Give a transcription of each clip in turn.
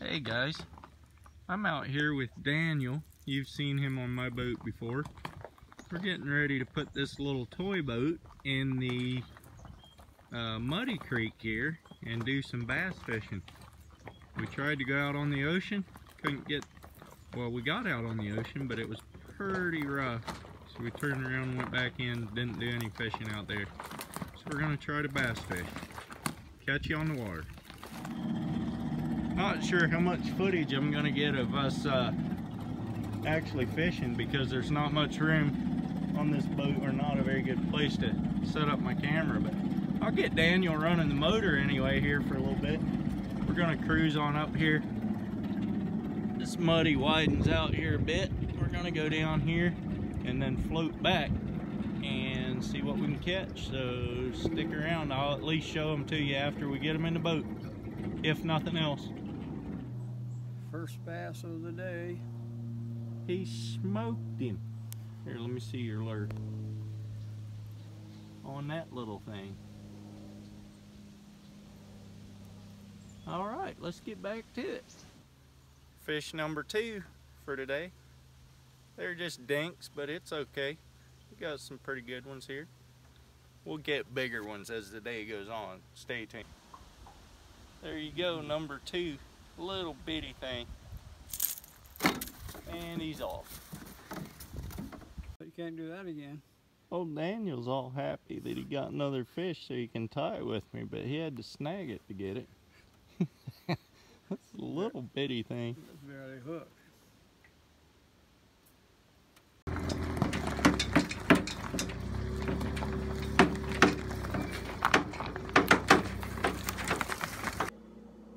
Hey guys, I'm out here with Daniel. You've seen him on my boat before. We're getting ready to put this little toy boat in the muddy creek here and do some bass fishing. We tried to go out on the ocean, couldn't get, well, we got out on the ocean, but it was pretty rough. So we turned around and went back in, didn't do any fishing out there. So we're gonna try to bass fish. Catch you on the water. Not sure how much footage I'm gonna get of us actually fishing because there's not much room on this boat, or not a very good place to set up my camera, but I'll get Daniel running the motor anyway here for a little bit. We're gonna cruise on up here. This muddy widens out here a bit. We're gonna go down here and then float back and see what we can catch. So stick around, I'll at least show them to you after we get them in the boat, if nothing else. First bass of the day. He smoked him. Here, let me see your lure. On that little thing. Alright, let's get back to it. Fish number 2 for today. They're just dinks, but it's okay. We got some pretty good ones here. We'll get bigger ones as the day goes on. Stay tuned. There you go, number 2. Little bitty thing. And he's off. But you can't do that again. Old Daniel's all happy that he got another fish so he can tie it with me, but he had to snag it to get it. That's a little bitty thing. That's barely hooked.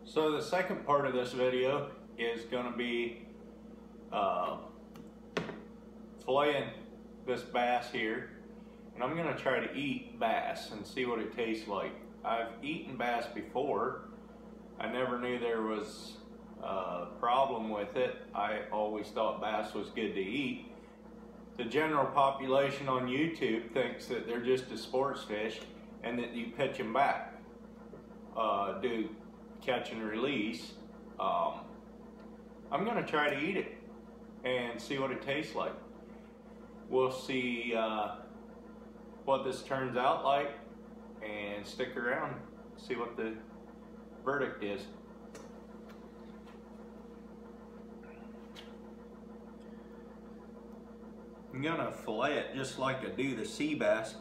So the second part of this video is going to be filleting this bass here, and I'm going to try to eat bass and see what it tastes like. I've eaten bass before. I never knew there was a problem with it. I always thought bass was good to eat. The general population on YouTube thinks that they're just a sports fish and that you pitch them back, do catch and release. I'm gonna try to eat it and see what it tastes like. We'll see what this turns out like, and stick around, see what the verdict is. I'm gonna fillet it just like I do the sea bass.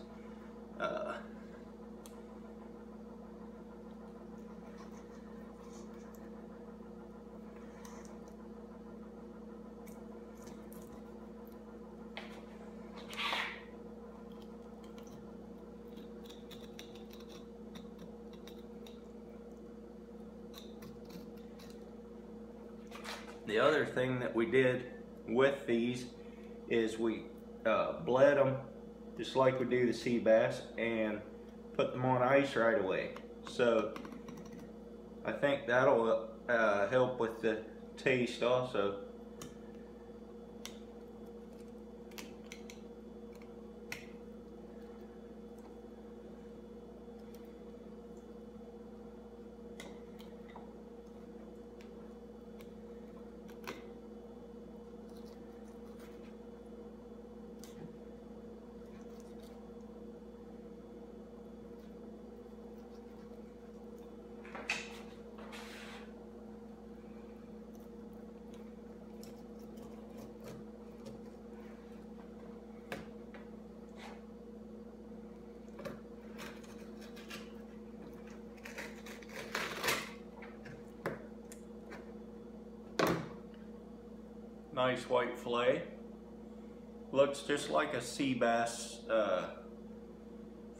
The other thing that we did with these is we bled them just like we do the sea bass and put them on ice right away. So I think that'll help with the taste also. Nice white fillet. Looks just like a sea bass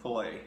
fillet.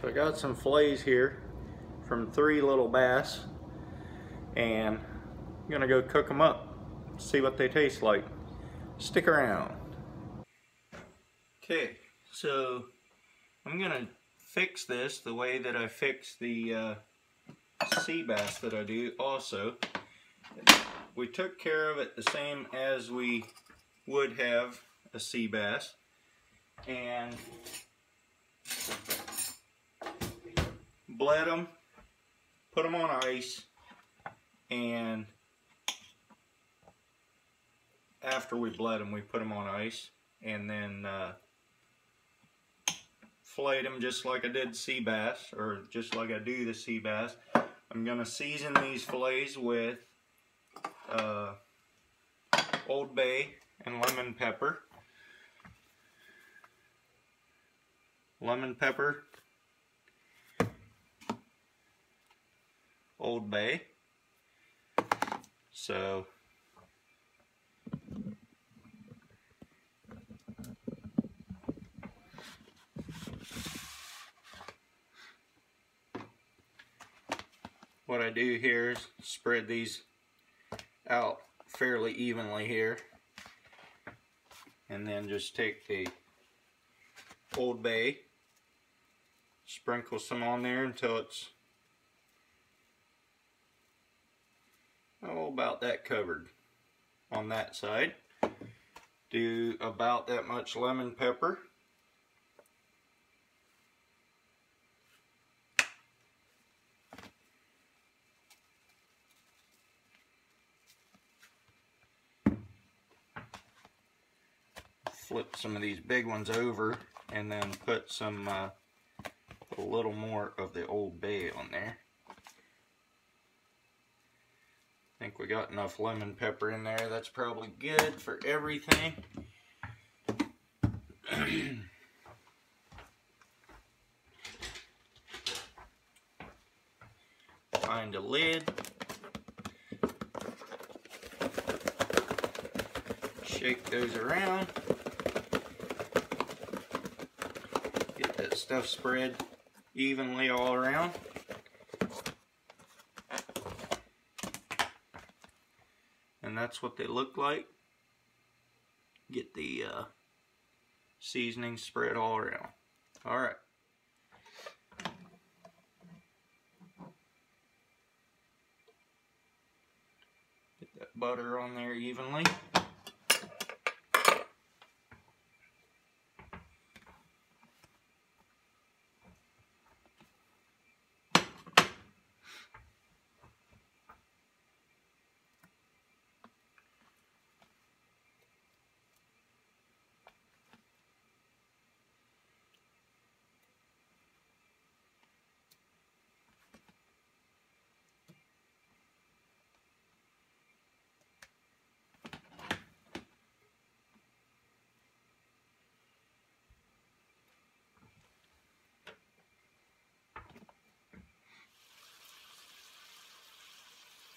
So I got some fillets here from 3 little bass, and I'm gonna go cook them up, see what they taste like. Stick around. Okay, so I'm gonna fix this the way that I fix the sea bass that I do also. We took care of it the same as we would have a sea bass, and bled them, put them on ice, and after we bled them, we put them on ice, and then filleted them just like I did sea bass, or just like I do the sea bass. I'm gonna season these fillets with Old Bay and lemon pepper. Lemon pepper, Old Bay. So what I do here is spread these out fairly evenly here, and then just take the Old Bay, sprinkle some on there until it's about that covered on that side. Do about that much lemon pepper. Flip some of these big ones over, and then put some a little more of the Old Bay on there. I think we got enough lemon pepper in there. That's probably good for everything. Find a lid. Shake those around. Get that stuff spread evenly all around. And that's what they look like. Get the seasoning spread all around. Alright. Get that butter on there evenly.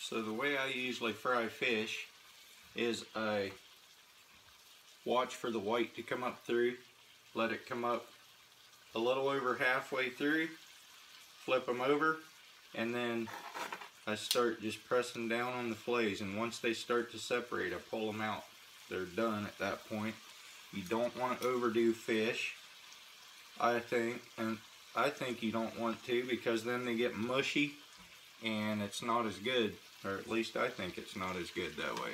So the way I usually fry fish is I watch for the white to come up through, let it come up a little over halfway through, flip them over, and then I start just pressing down on the fillets, and once they start to separate, I pull them out. They're done at that point. You don't want to overdo fish, I think, and I think you don't want to, because then they get mushy and it's not as good, or at least I think it's not as good that way.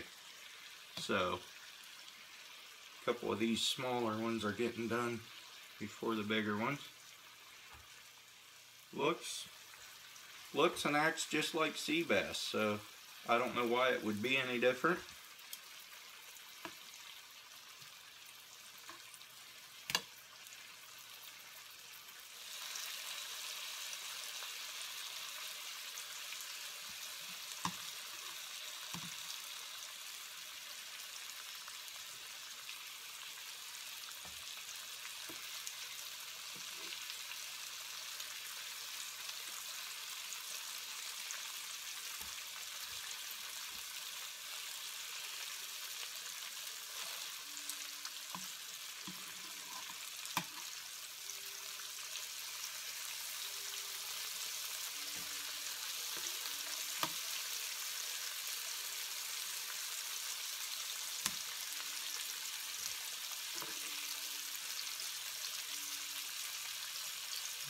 So a couple of these smaller ones are getting done before the bigger ones. Looks and acts just like sea bass, so I don't know why it would be any different.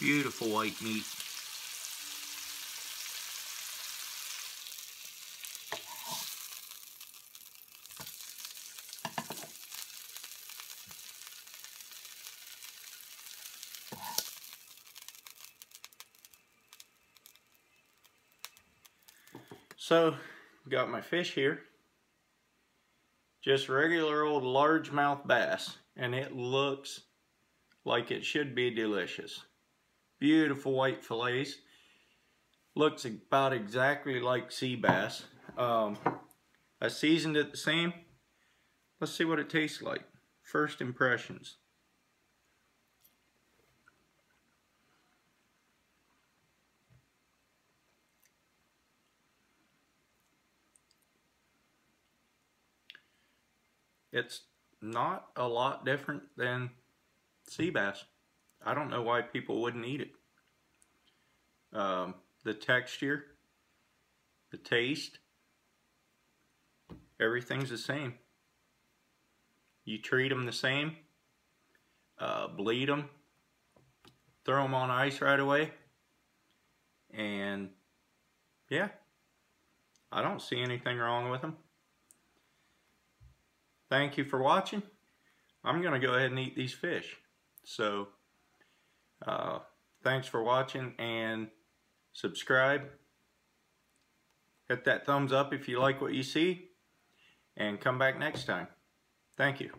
Beautiful white meat. So, got my fish here. Just regular old largemouth bass, and it looks like it should be delicious. Beautiful white fillets. Looks about exactly like sea bass. I seasoned it the same. Let's see what it tastes like. First impressions. It's not a lot different than sea bass. I don't know why people wouldn't eat it. The texture, the taste, everything's the same. You treat them the same, bleed them, throw them on ice right away, and yeah, I don't see anything wrong with them. Thank you for watching. I'm gonna go ahead and eat these fish. So, thanks for watching, and subscribe. Hit that thumbs up if you like what you see, and come back next time. Thank you.